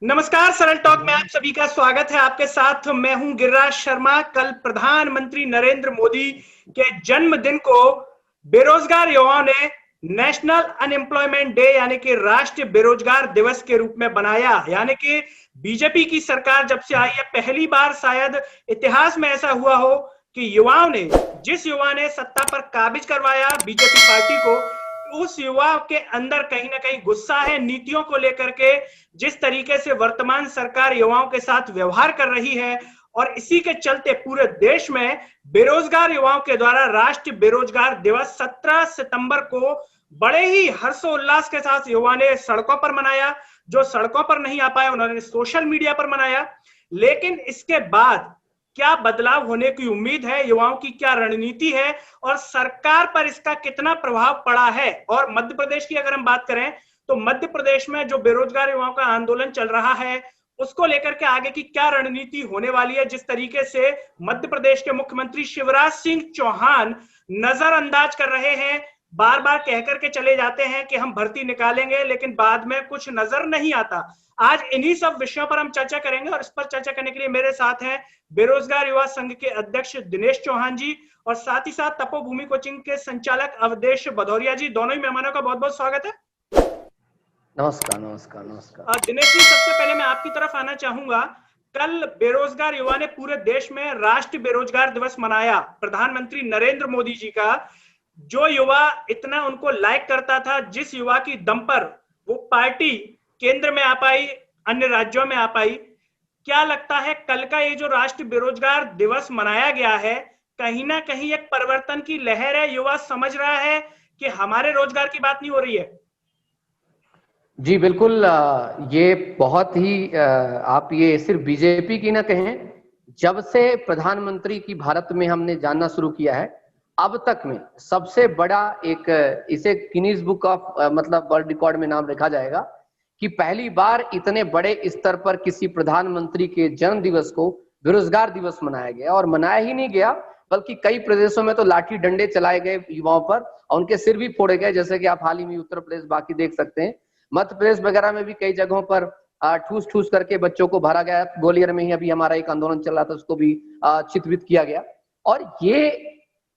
नमस्कार, सरल टॉक में आप सभी का स्वागत है। आपके साथ मैं हूं गिरिराज शर्मा। कल प्रधानमंत्री नरेंद्र मोदी के जन्मदिन को बेरोजगार युवाओं ने नेशनल अनएम्प्लॉयमेंट डे यानी कि राष्ट्रीय बेरोजगार दिवस के रूप में बनाया। यानी कि बीजेपी की सरकार जब से आई है, पहली बार शायद इतिहास में ऐसा हुआ हो कि युवाओं ने, जिस युवा ने सत्ता पर काबिज करवाया बीजेपी पार्टी को, उस युवा के अंदर कहीं ना कहीं गुस्सा है नीतियों को लेकर के, जिस तरीके से वर्तमान सरकार युवाओं के साथ व्यवहार कर रही है। और इसी के चलते पूरे देश में बेरोजगार युवाओं के द्वारा राष्ट्रीय बेरोजगार दिवस 17 सितंबर को बड़े ही हर्षोल्लास के साथ युवा ने सड़कों पर मनाया। जो सड़कों पर नहीं आ पाए उन्होंने सोशल मीडिया पर मनाया। लेकिन इसके बाद क्या बदलाव होने की उम्मीद है, युवाओं की क्या रणनीति है और सरकार पर इसका कितना प्रभाव पड़ा है। और मध्य प्रदेश की अगर हम बात करें तो मध्य प्रदेश में जो बेरोजगार युवाओं का आंदोलन चल रहा है उसको लेकर के आगे की क्या रणनीति होने वाली है। जिस तरीके से मध्य प्रदेश के मुख्यमंत्री शिवराज सिंह चौहान नजरअंदाज कर रहे हैं, बार बार कहकर के चले जाते हैं कि हम भर्ती निकालेंगे, लेकिन बाद में कुछ नजर नहीं आता। आज इन्हीं सब विषयों पर हम चर्चा करेंगे और इस पर चर्चा करने के लिए मेरे साथ हैं बेरोजगार युवा संघ के अध्यक्ष दिनेश चौहान जी और साथ ही साथ तपोभूमि कोचिंग के संचालक अवधेश भदौरिया जी। दोनों ही मेहमानों का बहुत बहुत स्वागत है। नमस्कार नमस्कार नमस्कार। दिनेश जी, सबसे पहले मैं आपकी तरफ आना चाहूंगा। कल बेरोजगार युवा ने पूरे देश में राष्ट्रीय बेरोजगार दिवस मनाया। प्रधानमंत्री नरेंद्र मोदी जी का जो युवा इतना उनको लाइक करता था, जिस युवा की दम पर वो पार्टी केंद्र में आ पाई, अन्य राज्यों में आ पाई, क्या लगता है कल का ये जो राष्ट्रीय बेरोजगार दिवस मनाया गया है कहीं ना कहीं एक परिवर्तन की लहर है? युवा समझ रहा है कि हमारे रोजगार की बात नहीं हो रही है। जी बिल्कुल। ये बहुत ही आप ये सिर्फ बीजेपी की ना कहें, जब से प्रधानमंत्री की भारत में हमने जानना शुरू किया है अब तक में सबसे बड़ा एक इसे गिनीज बुक ऑफ मतलब वर्ल्ड रिकॉर्ड में नाम रखा जाएगा कि पहली बार इतने बड़े स्तर पर किसी प्रधानमंत्री के जन्म दिवस को बेरोजगार दिवस मनाया गया। और मनाया ही नहीं गया बल्कि कई प्रदेशों में तो लाठी डंडे चलाए गए युवाओं पर और उनके सिर भी फोड़े गए, जैसे कि आप हाल ही में उत्तर प्रदेश बाकी देख सकते हैं। मध्य प्रदेश वगैरह में भी कई जगहों पर ठूस ठूस करके बच्चों को भरा गया। ग्वालियर में ही अभी हमारा एक आंदोलन चल रहा था, उसको भी चित्रित किया गया। और ये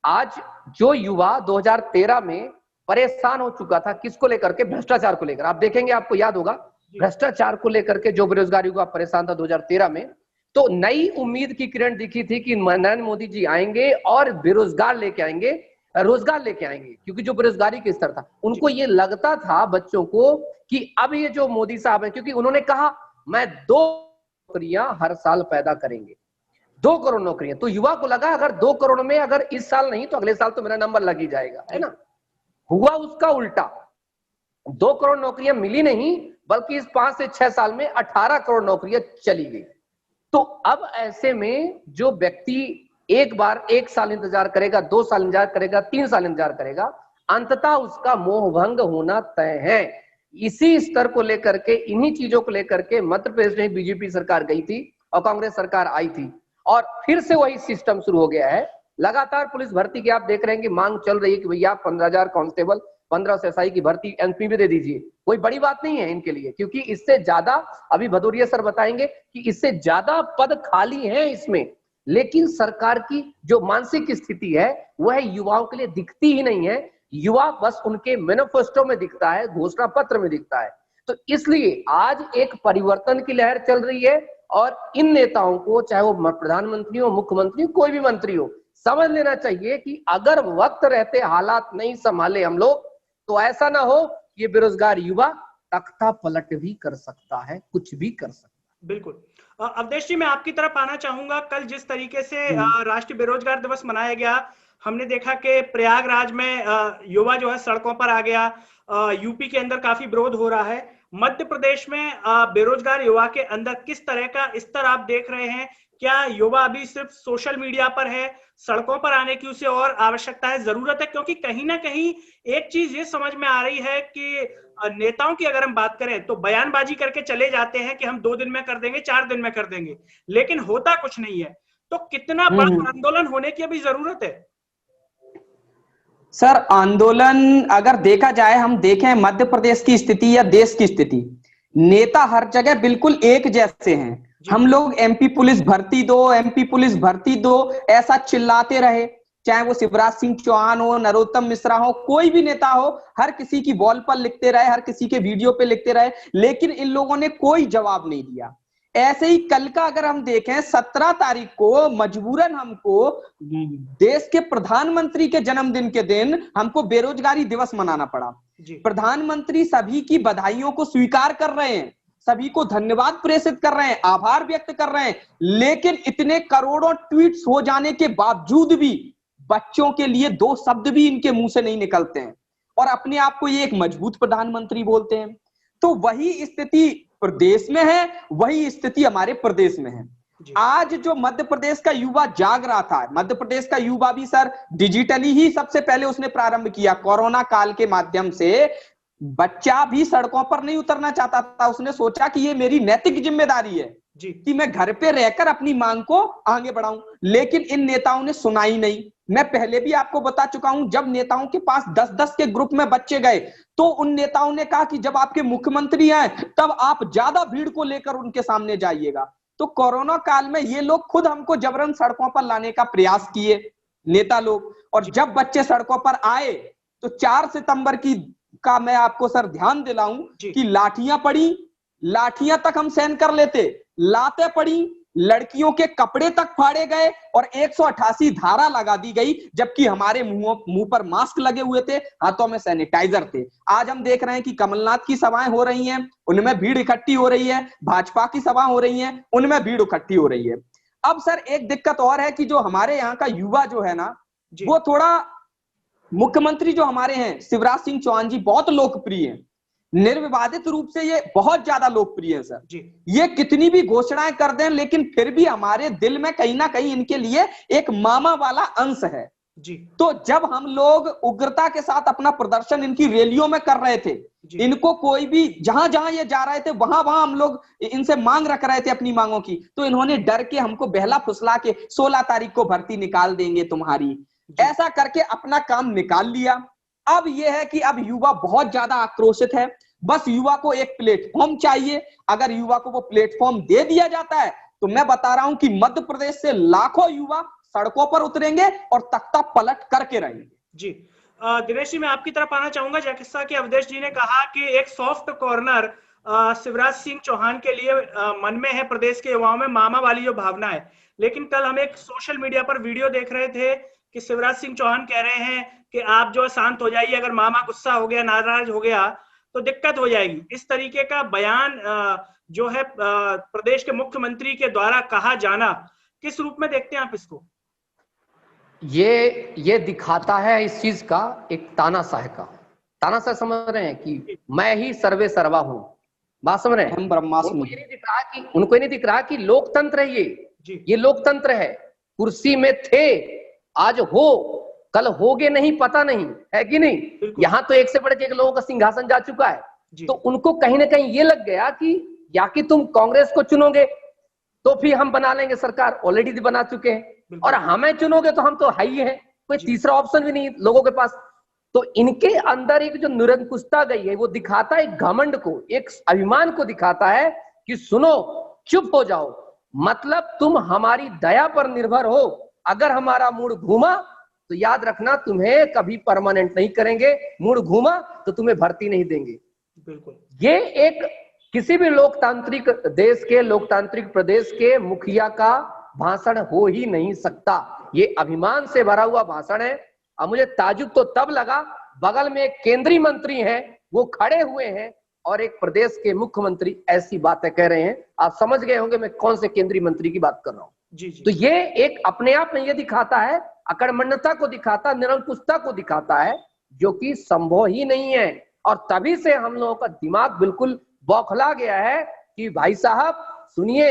आज जो युवा 2013 में परेशान हो चुका था किसको लेकर के, भ्रष्टाचार को लेकर, आप देखेंगे आपको याद होगा भ्रष्टाचार को लेकर के जो बेरोजगार युवा परेशान था 2013 में, तो नई उम्मीद की किरण दिखी थी कि नरेंद्र मोदी जी आएंगे और बेरोजगार लेके आएंगे, रोजगार लेके आएंगे। क्योंकि जो बेरोजगारी के स्तर था उनको ये लगता था बच्चों को कि अब ये जो मोदी साहब हैं, क्योंकि उन्होंने कहा मैं 2 नौकरियां हर साल पैदा करेंगे, 2 करोड़ नौकरियां। तो युवा को लगा अगर 2 करोड़ में अगर इस साल नहीं तो अगले साल तो मेरा नंबर लग ही जाएगा, है ना। हुआ उसका उल्टा, 2 करोड़ नौकरियां मिली नहीं बल्कि इस 5 से 6 साल में 18 करोड़ नौकरियां चली गई। तो अब ऐसे में जो व्यक्ति एक बार 1 साल इंतजार करेगा, 2 साल इंतजार करेगा, 3 साल इंतजार करेगा, अंततः उसका मोह भंग होना तय है। इसी स्तर को लेकर के, इन्हीं चीजों को लेकर के मध्य प्रदेश में बीजेपी सरकार गई थी और कांग्रेस सरकार आई थी और फिर से वही सिस्टम शुरू हो गया है। लगातार पुलिस भर्ती की आप देख रहे हैं कि मांग चल रही है कि भैया 15,000 कांस्टेबल, 1500 एसआई की भर्ती एमपी में दे दीजिए। कोई बड़ी बात नहीं है इनके लिए, क्योंकि इससे ज्यादा, अभी भदौरिया सर बताएंगे कि इससे ज्यादा पद खाली हैं इसमें। लेकिन सरकार की जो मानसिक स्थिति है वह युवाओं के लिए दिखती ही नहीं है। युवा बस उनके मैनिफेस्टो में दिखता है, घोषणा पत्र में दिखता है। तो इसलिए आज एक परिवर्तन की लहर चल रही है और इन नेताओं को, चाहे वो प्रधानमंत्री हो, मुख्यमंत्री हो, कोई भी मंत्री हो, समझ लेना चाहिए कि अगर वक्त रहते हालात नहीं संभाले हम लोग तो ऐसा ना हो ये बेरोजगार युवा तख्ता पलट भी कर सकता है, कुछ भी कर सकता है। बिल्कुल। अवधेश जी, मैं आपकी तरफ आना चाहूंगा। कल जिस तरीके से राष्ट्रीय बेरोजगार दिवस मनाया गया, हमने देखा कि प्रयागराज में युवा जो है सड़कों पर आ गया। यूपी के अंदर काफी विरोध हो रहा है। मध्य प्रदेश में बेरोजगार युवा के अंदर किस तरह का स्तर आप देख रहे हैं? क्या युवा अभी सिर्फ सोशल मीडिया पर है, सड़कों पर आने की उसे और आवश्यकता है, जरूरत है? क्योंकि कहीं ना कहीं एक चीज ये समझ में आ रही है कि नेताओं की अगर हम बात करें तो बयानबाजी करके चले जाते हैं कि हम 2 दिन में कर देंगे, 4 दिन में कर देंगे, लेकिन होता कुछ नहीं है। तो कितना बड़ा आंदोलन होने की अभी जरूरत है? सर, आंदोलन अगर देखा जाए, हम देखें मध्य प्रदेश की स्थिति या देश की स्थिति, नेता हर जगह बिल्कुल एक जैसे हैं। हम लोग एमपी पुलिस भर्ती दो, एमपी पुलिस भर्ती दो, ऐसा चिल्लाते रहे, चाहे वो शिवराज सिंह चौहान हो, नरोत्तम मिश्रा हो, कोई भी नेता हो, हर किसी की वॉल पर लिखते रहे, हर किसी के वीडियो पे लिखते रहे, लेकिन इन लोगों ने कोई जवाब नहीं दिया। ऐसे ही कल का अगर हम देखें, 17 तारीख को मजबूरन हमको देश के प्रधानमंत्री के जन्मदिन के दिन हमको बेरोजगारी दिवस मनाना पड़ा। प्रधानमंत्री सभी की बधाइयों को स्वीकार कर रहे हैं, सभी को धन्यवाद प्रेषित कर रहे हैं, आभार व्यक्त कर रहे हैं, लेकिन इतने करोड़ों ट्वीट्स हो जाने के बावजूद भी बच्चों के लिए 2 शब्द भी इनके मुंह से नहीं निकलते हैं और अपने आप को ये एक मजबूत प्रधानमंत्री बोलते हैं। तो वही स्थिति प्रदेश में है, वही स्थिति हमारे प्रदेश में है। आज जो मध्य प्रदेश का युवा जाग रहा था, मध्य प्रदेश का युवा भी सर डिजिटली ही सबसे पहले उसने प्रारंभ किया। कोरोना काल के माध्यम से बच्चा भी सड़कों पर नहीं उतरना चाहता था, उसने सोचा कि ये मेरी नैतिक जिम्मेदारी है कि मैं घर पे रहकर अपनी मांग को आगे बढ़ाऊं, लेकिन इन नेताओं ने सुना ही नहीं। मैं पहले भी आपको बता चुका हूं, जब नेताओं के पास 10-10 के ग्रुप में बच्चे गए तो उन नेताओं ने कहा कि जब आपके मुख्यमंत्री आए तब आप ज्यादा भीड़ को लेकर उनके सामने जाइएगा। तो कोरोना काल में ये लोग खुद हमको जबरन सड़कों पर लाने का प्रयास किए नेता लोग, और जब बच्चे सड़कों पर आए तो 4 सितंबर का मैं आपको सर ध्यान दिलाऊं कि लाठियां पड़ी, लाठियां तक हम सहन कर लेते, लातें पड़ी, लड़कियों के कपड़े तक फाड़े गए और 188 धारा लगा दी गई, जबकि हमारे मुंह पर मास्क लगे हुए थे, हाथों में सैनिटाइजर थे। आज हम देख रहे हैं कि कमलनाथ की सभाएं हो रही हैं, उनमें भीड़ इकट्ठी हो रही है, भाजपा की सभा हो रही है, उनमें भीड़ इकट्ठी हो रही है। अब सर एक दिक्कत और है कि जो हमारे यहाँ का युवा जो है ना, वो थोड़ा, मुख्यमंत्री जो हमारे हैं शिवराज सिंह चौहान जी बहुत लोकप्रिय हैं, निर्विवादित रूप से ये बहुत ज्यादा लोकप्रिय है सर जी। ये कितनी भी घोषणाएं कर दें, लेकिन फिर भी हमारे दिल में कहीं ना कहीं इनके लिए एक मामा वाला अंश है जी। तो जब हम लोग उग्रता के साथ अपना प्रदर्शन इनकी रैलियों में कर रहे थे, इनको कोई भी जहां जहां ये जा रहे थे वहां वहां हम लोग इनसे मांग रख रहे थे अपनी मांगों की, तो इन्होंने डर के हमको बहला फुसला के 16 तारीख को भर्ती निकाल देंगे तुम्हारी, ऐसा करके अपना काम निकाल लिया। अब यह है कि अब युवा बहुत ज्यादा आक्रोशित है, बस युवा को एक प्लेटफॉर्म चाहिए। अगर युवा को वो प्लेटफॉर्म दे दिया जाता है तो मैं बता रहा हूं कि मध्य प्रदेश से लाखों युवा सड़कों पर उतरेंगे और तख्ता पलट करके रहेंगे जी। दिनेश जी, मैं आपकी तरफ आना चाहूंगा। जैसा कि अवधेश जी ने कहा कि एक सॉफ्ट कॉर्नर शिवराज सिंह चौहान के लिए मन में है, प्रदेश के युवाओं में मामा वाली जो भावना है, लेकिन कल हम एक सोशल मीडिया पर वीडियो देख रहे थे कि शिवराज सिंह चौहान कह रहे हैं कि आप जो शांत हो जाइए, अगर मामा गुस्सा हो गया, नाराज हो गया तो दिक्कत हो जाएगी। इस तरीके का बयान जो है प्रदेश के मुख्यमंत्री के द्वारा कहा जाना, किस रूप में देखते हैं आप इसको? ये दिखाता है इस चीज का एक तानाशाह का, तानाशाह समझ रहे हैं कि मैं ही सर्वे सर्वा हूं, बात समझ रहे हैं? हम ब्रह्मास्त्र। उनको ये नहीं दिख रहा कि लोकतंत्र है, ये लोकतंत्र है। कुर्सी में थे, आज हो, कल होगे नहीं पता नहीं, है कि नहीं? यहाँ तो एक से बढ़ के एक लोगों का सिंहासन जा चुका है। तो उनको कहीं ना कहीं ये लग गया कि या कि तुम कांग्रेस को चुनोगे तो फिर हम बना लेंगे सरकार, ऑलरेडी बना चुके हैं, और हमें चुनोगे तो हम तो है ही है, कोई तीसरा ऑप्शन भी नहीं लोगों के पास। तो इनके अंदर एक जो निरंकुशता गई है, वो दिखाता है एक घमंड को, एक अभिमान को दिखाता है कि सुनो, चुप हो जाओ, मतलब तुम हमारी दया पर निर्भर हो, अगर हमारा मूड घूमा तो याद रखना तुम्हें कभी परमानेंट नहीं करेंगे, मूड घूमा तो तुम्हें भर्ती नहीं देंगे। बिल्कुल, ये एक किसी भी लोकतांत्रिक देश के, लोकतांत्रिक प्रदेश के मुखिया का भाषण हो ही नहीं सकता। ये अभिमान से भरा हुआ भाषण है। अब मुझे ताजुब तो तब लगा, बगल में एक केंद्रीय मंत्री हैं, वो खड़े हुए हैं और एक प्रदेश के मुख्यमंत्री ऐसी बातें कह रहे हैं। आप समझ गए होंगे मैं कौन से केंद्रीय मंत्री की बात कर रहा हूं। जी जी। तो ये एक अपने आप में ये दिखाता है, अकड़मण्यता को दिखाता, निरंकुशता को दिखाता है, जो कि संभव ही नहीं है। और तभी से हम लोगों का दिमाग बिल्कुल बौखला गया है कि भाई साहब सुनिए,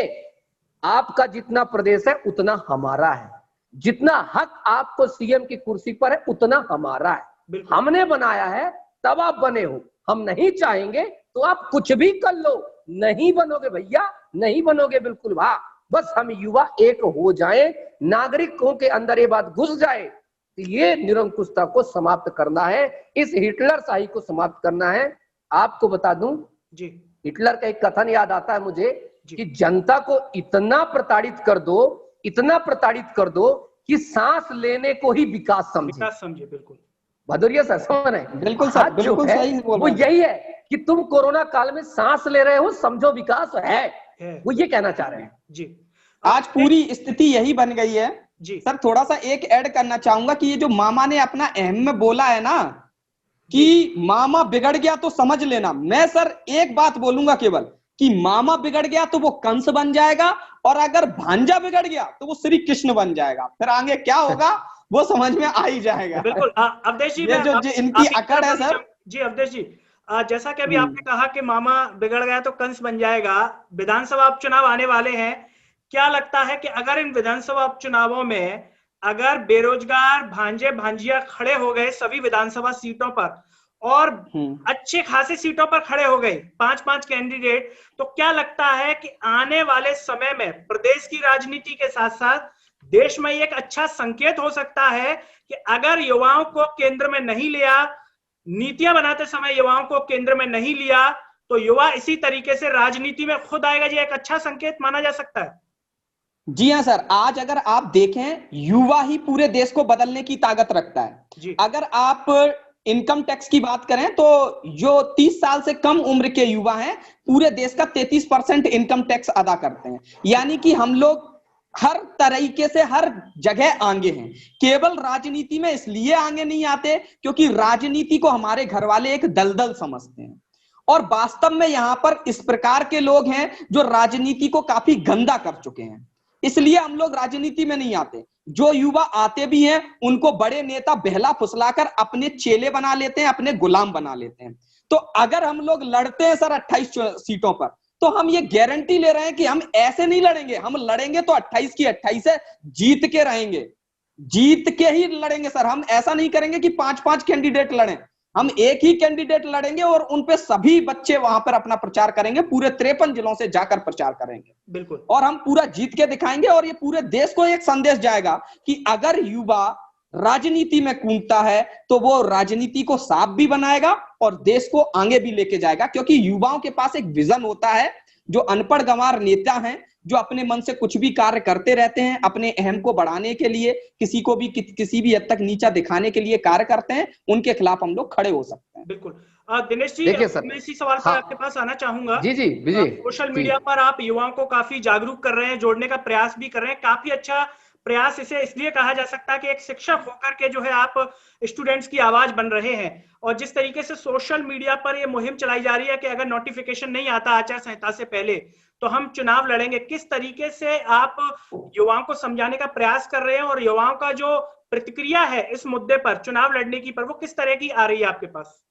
आपका जितना प्रदेश है उतना हमारा है, जितना हक आपको सीएम की कुर्सी पर है उतना हमारा है, हमने बनाया है तब आप बने हो, हम नहीं चाहेंगे तो आप कुछ भी कर लो, नहीं बनोगे भैया, नहीं बनोगे बिल्कुल। वाह, बस हम युवा एक हो जाएं, नागरिकों के अंदर ये बात घुस जाए, ये निरंकुशता को समाप्त करना है, इस हिटलर शाही को समाप्त करना है। आपको बता दूं जी, हिटलर का एक कथन याद आता है मुझे कि जनता को इतना प्रताड़ित कर दो, इतना प्रताड़ित कर दो कि सांस लेने को ही विकास समझे। बिल्कुल भदौरिया सर समझ रहे हैं? बिल्कुल सर, बिल्कुल सही बोल वो यही है कि तुम कोरोना काल में सांस ले रहे हो, समझो विकास है। वो ये कहना चाह रहे हैं जी। आज पूरी स्थिति यही बन गई है जी। सर, थोड़ा सा एक ऐड करना चाहूंगा कि ये जो मामा ने अपना अहम में बोला है ना कि मामा बिगड़ गया तो समझ लेना, मैं सर एक बात बोलूंगा केवल कि मामा बिगड़ गया तो वो कंस बन जाएगा, और अगर भांजा बिगड़ गया तो वो श्री कृष्ण बन जाएगा। फिर आगे क्या होगा वो समझ में आ ही जाएगा। बिल्कुल। अवधेश जी, ये जो इनकी अकड़ है सर। जी अवधेश जी, जैसा कि अभी आपने कहा कि मामा बिगड़ गया तो कंस बन जाएगा, विधानसभा उपचुनाव आने वाले हैं, क्या लगता है कि अगर इन विधानसभा उपचुनावों में अगर बेरोजगार भांजे भांजिया खड़े हो गए सभी विधानसभा सीटों पर और अच्छे खासी सीटों पर खड़े हो गए 5-5 कैंडिडेट, तो क्या लगता है कि आने वाले समय में प्रदेश की राजनीति के साथ साथ देश में एक अच्छा संकेत हो सकता है कि अगर युवाओं को केंद्र में नहीं लिया, नीतियां बनाते समय युवाओं को केंद्र में नहीं लिया, तो युवा इसी तरीके से राजनीति में खुद आएगा। जी एक अच्छा संकेत माना जा सकता है। जी हाँ सर, आज अगर आप देखें युवा ही पूरे देश को बदलने की ताकत रखता है। अगर आप इनकम टैक्स की बात करें तो जो 30 साल से कम उम्र के युवा हैं पूरे देश का 33% इनकम टैक्स अदा करते हैं, यानी कि हम लोग हर तरीके से हर जगह आगे हैं। केवल राजनीति में इसलिए आगे नहीं आते क्योंकि राजनीति को हमारे घर वाले एक दलदल समझते हैं, और वास्तव में यहां पर इस प्रकार के लोग हैं जो राजनीति को काफी गंदा कर चुके हैं, इसलिए हम लोग राजनीति में नहीं आते। जो युवा आते भी हैं उनको बड़े नेता बहला फुसलाकर अपने चेले बना लेते हैं, अपने गुलाम बना लेते हैं। तो अगर हम लोग लड़ते हैं सर 28 सीटों पर, तो हम ये गारंटी ले रहे हैं कि हम ऐसे नहीं लड़ेंगे, हम लड़ेंगे तो 28 की 28 है, जीत के रहेंगे, जीत के ही लड़ेंगे सर। हम ऐसा नहीं करेंगे कि 5-5 कैंडिडेट लड़ें, हम एक ही कैंडिडेट लड़ेंगे और उनपे सभी बच्चे वहां पर अपना प्रचार करेंगे, पूरे 53 जिलों से जाकर प्रचार करेंगे। बिल्कुल। और हम पूरा जीत के दिखाएंगे, और ये पूरे देश को एक संदेश जाएगा कि अगर युवा राजनीति में कूदता है तो वो राजनीति को साफ भी बनाएगा और देश को आगे भी लेके जाएगा, क्योंकि युवाओं के पास एक विजन होता है। जो अनपढ़ गंवार नेता हैं जो अपने मन से कुछ भी कार्य करते रहते हैं, अपने अहम को बढ़ाने के लिए, किसी को भी किसी भी हद तक नीचा दिखाने के लिए कार्य करते हैं, उनके खिलाफ हम लोग खड़े हो सकते हैं। बिल्कुल। दिनेश जी, मैं इसी सवाल पर आपके पास आना चाहूंगा। जी जी विजय, सोशल मीडिया पर आप युवाओं को काफी जागरूक कर रहे हैं, जोड़ने का प्रयास भी कर रहे हैं, काफी अच्छा प्रयास इसे इसलिए कहा जा सकता है कि एक शिक्षक होकर के जो है आप स्टूडेंट्स की आवाज बन रहे हैं। और जिस तरीके से सोशल मीडिया पर ये मुहिम चलाई जा रही है कि अगर नोटिफिकेशन नहीं आता आचार संहिता से पहले तो हम चुनाव लड़ेंगे, किस तरीके से आप युवाओं को समझाने का प्रयास कर रहे हैं और युवाओं का जो प्रतिक्रिया है इस मुद्दे पर, चुनाव लड़ने की, पर वो किस तरह की आ रही है आपके पास?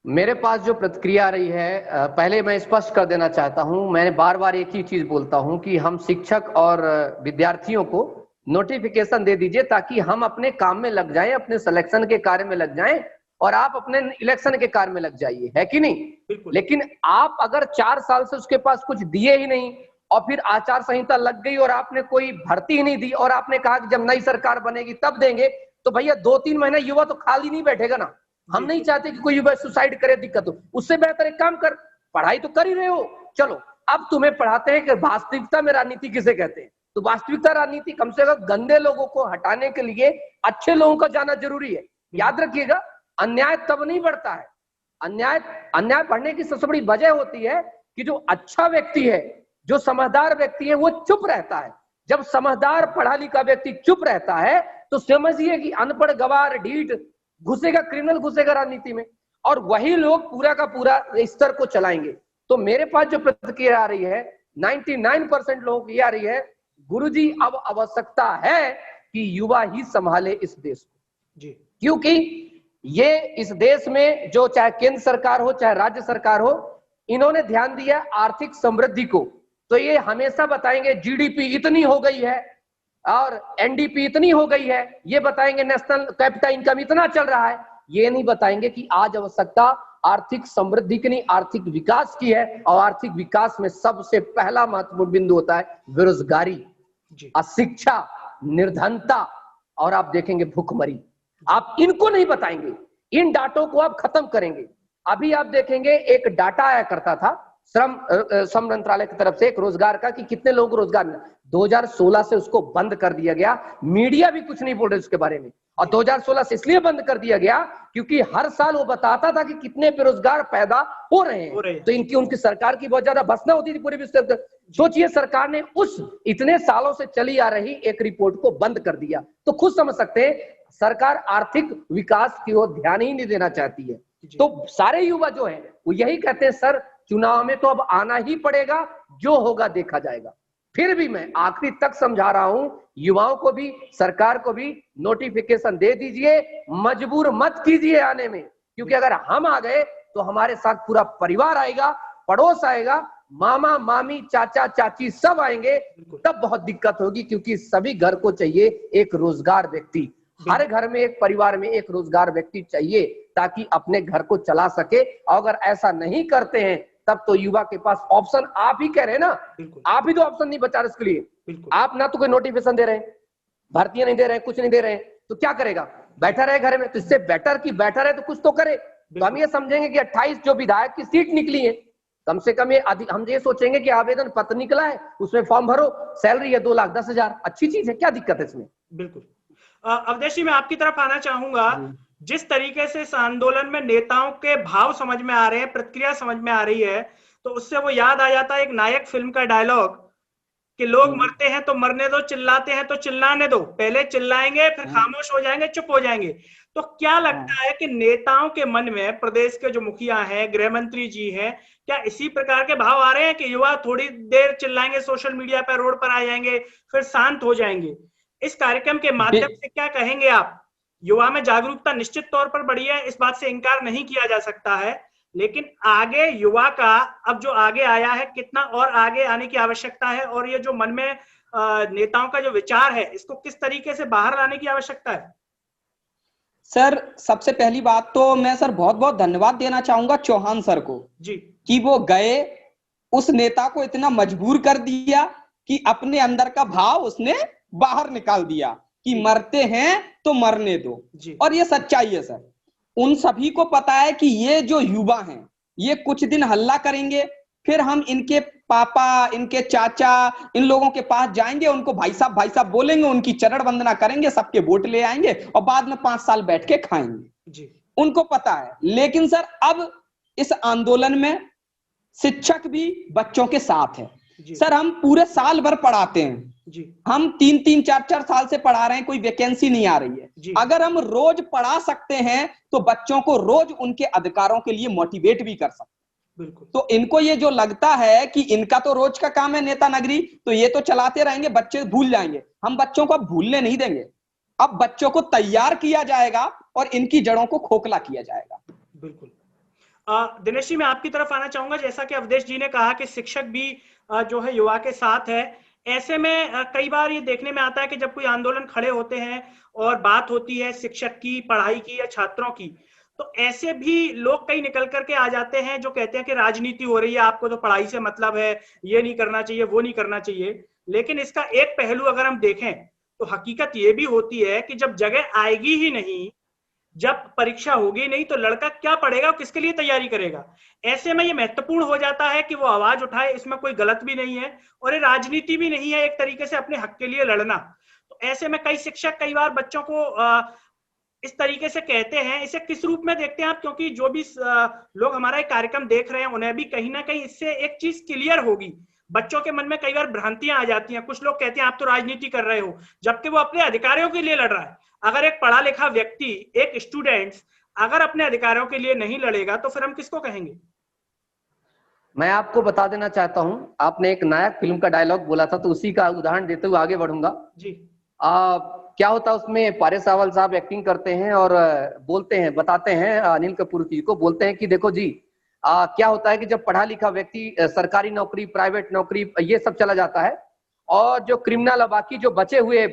मेरे पास जो प्रतिक्रिया आ रही है, पहले मैं स्पष्ट कर देना चाहता हूं, मैं बार बार एक ही चीज बोलता हूं कि हम शिक्षक और विद्यार्थियों को नोटिफिकेशन दे दीजिए ताकि हम अपने काम में लग जाएं, अपने सिलेक्शन के कार्य में लग जाएं और आप अपने इलेक्शन के कार्य में लग जाइए, है कि नहीं? लेकिन आप अगर 4 साल से उसके पास कुछ दिए ही नहीं और फिर आचार संहिता लग गई और आपने कोई भर्ती ही नहीं दी और आपने कहा कि जब नई सरकार बनेगी तब देंगे, तो भैया 2-3 महीने युवा तो खाली नहीं बैठेगा ना। हम नहीं चाहते कि कोई युवा सुसाइड करे, दिक्कत हो। उससे बेहतर एक काम कर, पढ़ाई तो कर ही रहे हो, चलो अब तुम्हें पढ़ाते हैं कि वास्तविकता में राजनीति किसे कहते हैं। तो वास्तविकता राजनीति कम से कम गंदे लोगों को हटाने के लिए अच्छे लोगों का जाना जरूरी है। याद रखिएगा, अन्याय तब नहीं बढ़ता है, अन्याय बढ़ने की सबसे बड़ी वजह होती है कि जो अच्छा व्यक्ति है, जो समझदार व्यक्ति है, वो चुप रहता है। जब समझदार पढ़ा लिखा व्यक्ति चुप रहता है तो समझिए कि अनपढ़ गवार ढीठ घुसेगा, क्रिमिनल घुसेगा राजनीति में, और वही लोग पूरा का पूरा स्तर को चलाएंगे। तो मेरे पास जो प्रतिक्रिया आ रही है 99% लोगों की आ रही है, गुरुजी अब आवश्यकता है कि युवा ही संभाले इस देश को जी, क्योंकि ये इस देश में जो चाहे केंद्र सरकार हो चाहे राज्य सरकार हो, इन्होंने ध्यान दिया आर्थिक समृद्धि को। तो ये हमेशा बताएंगे जीडीपी इतनी हो गई है और एनडीपी इतनी हो गई है, ये बताएंगे नेशनल कैपिटल इनकम इतना चल रहा है, ये नहीं बताएंगे कि आज आवश्यकता आर्थिक समृद्धि की नहीं, आर्थिक विकास की है। और आर्थिक विकास में सबसे पहला महत्वपूर्ण बिंदु होता है बेरोजगारी, अशिक्षा, निर्धनता, और आप देखेंगे भूखमरी। आप इनको नहीं बताएंगे, इन डाटों को आप खत्म करेंगे। अभी आप देखेंगे एक डाटा आया करता था श्रम मंत्रालय की तरफ से एक रोजगार का कि कितने लोगों को रोजगार मिला। 2016 से उसको बंद कर दिया गया, मीडिया भी कुछ नहीं बोल रहे उसके बारे में। और 2016 से इसलिए बंद कर दिया गया क्योंकि हर साल वो बताता था कि कितने बेरोजगार पैदा हो रहे हैं। तो उनकी सरकार की बहुत ज्यादा भर्त्सना होती थी पूरे विश्व। सोचिए, सरकार ने उस इतने सालों से चली आ रही एक रिपोर्ट को बंद कर दिया। तो खुद समझ सकते हैं सरकार आर्थिक विकास की ओर ध्यान ही नहीं देना चाहती है। तो सारे युवा जो हैं वो यही कहते हैं, सर चुनाव में तो अब आना ही पड़ेगा, जो होगा देखा जाएगा। फिर भी मैं आखिरी तक समझा रहा हूं युवाओं को भी, सरकार को भी, नोटिफिकेशन दे दीजिए, मजबूर मत कीजिए आने में। क्योंकि अगर हम आ गए तो हमारे साथ पूरा परिवार आएगा, पड़ोस आएगा, मामा मामी चाचा चाची सब आएंगे, तब बहुत दिक्कत होगी। क्योंकि सभी घर को चाहिए एक रोजगार व्यक्ति, हर घर में एक परिवार में एक रोजगार व्यक्ति चाहिए ताकि अपने घर को चला सके। और अगर ऐसा नहीं करते हैं तब तो युवा के पास ऑप्शन, आप ही कह रहे हैं ना, आप ही तो ऑप्शन नहीं बचा रहे इसके लिए। आप ना तो कोई नोटिफिकेशन दे रहे हैं, भर्तियां नहीं दे रहे हैं, कुछ नहीं दे रहे हैं, तो क्या करेगा? बैठा रहे घर में। तो इससे बेटर की बैठा रहे तो कुछ तो करे। तो हम ये समझेंगे कि 28 जो विधायक की सीट निकली है, कम से कम हम ये सोचेंगे कि आवेदन पत्र निकला है, उसमें फॉर्म भरो, सैलरी है 2,10,000, अच्छी चीज है, क्या दिक्कत है इसमें? बिल्कुल। अवधेश जी, मैं आपकी तरफ आना चाहूंगा। जिस तरीके से इस आंदोलन में नेताओं के भाव समझ में आ रहे हैं, प्रतिक्रिया समझ में आ रही है, तो उससे वो याद आ जाता है एक नायक फिल्म का डायलॉग कि लोग मरते हैं तो मरने दो, चिल्लाते हैं तो चिल्लाने दो, पहले चिल्लाएंगे फिर खामोश हो जाएंगे, चुप हो जाएंगे। तो क्या लगता है कि नेताओं के मन में, प्रदेश के जो मुखिया हैं, गृह मंत्री जी हैं, क्या इसी प्रकार के भाव आ रहे हैं कि युवा थोड़ी देर चिल्लाएंगे सोशल मीडिया पर, रोड पर आ जाएंगे, फिर शांत हो जाएंगे? इस कार्यक्रम के माध्यम से क्या कहेंगे आप? युवा में जागरूकता निश्चित तौर पर बढ़ी है, इस बात से इनकार नहीं किया जा सकता है, लेकिन आगे युवा का, अब जो आगे आया है, कितना और आगे आने की आवश्यकता है? और ये जो मन में नेताओं का जो विचार है, इसको किस तरीके से बाहर लाने की आवश्यकता है? सर, सबसे पहली बात तो मैं सर बहुत बहुत धन्यवाद देना चाहूंगा चौहान सर को जी, कि वो गए, उस नेता को इतना मजबूर कर दिया कि अपने अंदर का भाव उसने बाहर निकाल दिया कि मरते हैं तो मरने दो। और ये सच्चाई है सर। उन सभी को पता है कि ये जो युवा हैं, ये कुछ दिन हल्ला करेंगे, फिर हम इनके पापा, इनके चाचा, इन लोगों के पास जाएंगे, उनको भाई साहब बोलेंगे, उनकी चरण वंदना करेंगे, सबके वोट ले आएंगे और बाद में 5 साल बैठ के खाएंगे जी। उनको पता है। लेकिन सर, अब इस आंदोलन में शिक्षक भी बच्चों के साथ है। सर, हम पूरे साल भर पढ़ाते हैं जी। हम 3-3, 4-4 साल से पढ़ा रहे हैं, कोई वैकेंसी नहीं आ रही है। अगर हम रोज पढ़ा सकते हैं तो बच्चों को रोज उनके अधिकारों के लिए मोटिवेट भी कर सकते हैं। बिल्कुल। तो इनको ये जो लगता है कि इनका तो रोज का काम है नेता नगरी, तो ये तो चलाते रहेंगे, बच्चे भूल जाएंगे। हम बच्चों को अब भूलने नहीं देंगे। अब बच्चों को तैयार किया जाएगा और इनकी जड़ों को खोखला किया जाएगा। बिल्कुल। दिनेश जी, मैं आपकी तरफ आना चाहूंगा। जैसा कि अवधेश जी ने कहा कि शिक्षक भी जो है युवा के साथ है, ऐसे में कई बार ये देखने में आता है कि जब कोई आंदोलन खड़े होते हैं और बात होती है शिक्षक की, पढ़ाई की या छात्रों की, तो ऐसे भी लोग कई निकल करके आ जाते हैं जो कहते हैं कि राजनीति हो रही है, आपको तो पढ़ाई से मतलब है, ये नहीं करना चाहिए, वो नहीं करना चाहिए। लेकिन इसका एक पहलू अगर हम देखें तो हकीकत ये भी होती है कि जब जगह आएगी ही नहीं, जब परीक्षा होगी नहीं, तो लड़का क्या पढ़ेगा, किसके लिए तैयारी करेगा? ऐसे में ये महत्वपूर्ण हो जाता है कि वो आवाज उठाए। इसमें कोई गलत भी नहीं है और ये राजनीति भी नहीं है, एक तरीके से अपने हक के लिए लड़ना। तो ऐसे में कई शिक्षक कई बार बच्चों को इस तरीके से कहते हैं। इसे किस रूप में देखते हैं आप? क्योंकि जो भी लोग हमारा एक कार्यक्रम देख रहे हैं, उन्हें भी कहीं ना कहीं इससे एक चीज क्लियर होगी। बच्चों के मन में कई बार भ्रांतियां आ जाती हैं। कुछ लोग कहते हैं आप तो राजनीति कर रहे हो, जबकि वो अपने अधिकारों के लिए लड़ रहा है। अगर एक पढ़ा लिखा व्यक्ति, एक स्टूडेंट्स अगर अपने अधिकारों के लिए नहीं लड़ेगा तो फिर हम किसको कहेंगे? मैं आपको बता देना चाहता हूं, आपने एक नायक फिल्म का डायलॉग बोला था, तो उसी का उदाहरण देते हुए आगे बढ़ूंगा जी। क्या होता है उसमें, पारेश रावल साहब एक्टिंग करते हैं और बोलते हैं, बताते हैं अनिल कपूर जी को, बोलते हैं कि देखो जी, क्या होता है कि जब पढ़ा लिखा व्यक्ति सरकारी नौकरी, प्राइवेट नौकरी, ये सब चला जाता है, और जो क्रिमिनल, बाकी जो बचे हुए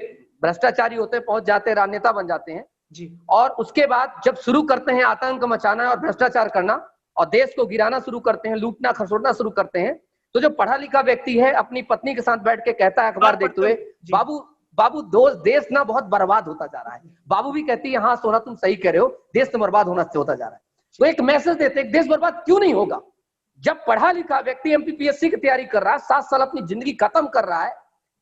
भ्रष्टाचारी होते हैं, पहुंच जाते हैं, राजनेता बन जाते हैं जी। और उसके बाद जब शुरू करते हैं आतंक मचाना और भ्रष्टाचार करना और देश को गिराना शुरू करते हैं, लूटना खसोटना शुरू करते हैं, तो जो पढ़ा लिखा व्यक्ति है अपनी पत्नी के साथ बैठ के कहता है अखबार देखते हुए, बाबू देश ना बहुत बर्बाद होता जा रहा है। बाबू भी कहती है हाँ सोना तुम सही कह रहे हो, देश तो बर्बाद होता जा रहा है। तो एक मैसेज देते हैं, देश बर्बाद क्यों नहीं होगा? जब पढ़ा लिखा व्यक्ति एमपीपीएससी की तैयारी कर रहा है, 7 साल अपनी जिंदगी खत्म कर रहा है,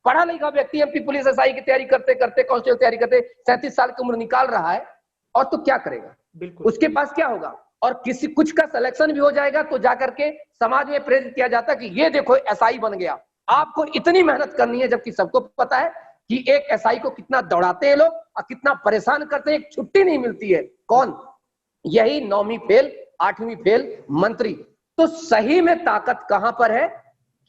पढ़ा लिखा व्यक्ति एमपी पुलिस एसआई की तैयारी करते करते कांस्टेबल तैयारी करते 37 साल की उम्र निकाल रहा है, और तो क्या करेगा? बिल्कुल। उसके पास क्या होगा? और किसी कुछ का सिलेक्शन भी हो जाएगा तो जाकर के समाज में प्रेरित किया जाता है कि ये देखो एसआई बन गया। आपको इतनी मेहनत करनी है, जबकि सबको पता है कि एक एसआई को कितना दौड़ाते हैं लोग और कितना परेशान करते हैं, एक छुट्टी नहीं मिलती है। कौन? यही 9वीं फेल 8वीं फेल मंत्री। तो सही में ताकत कहां पर है?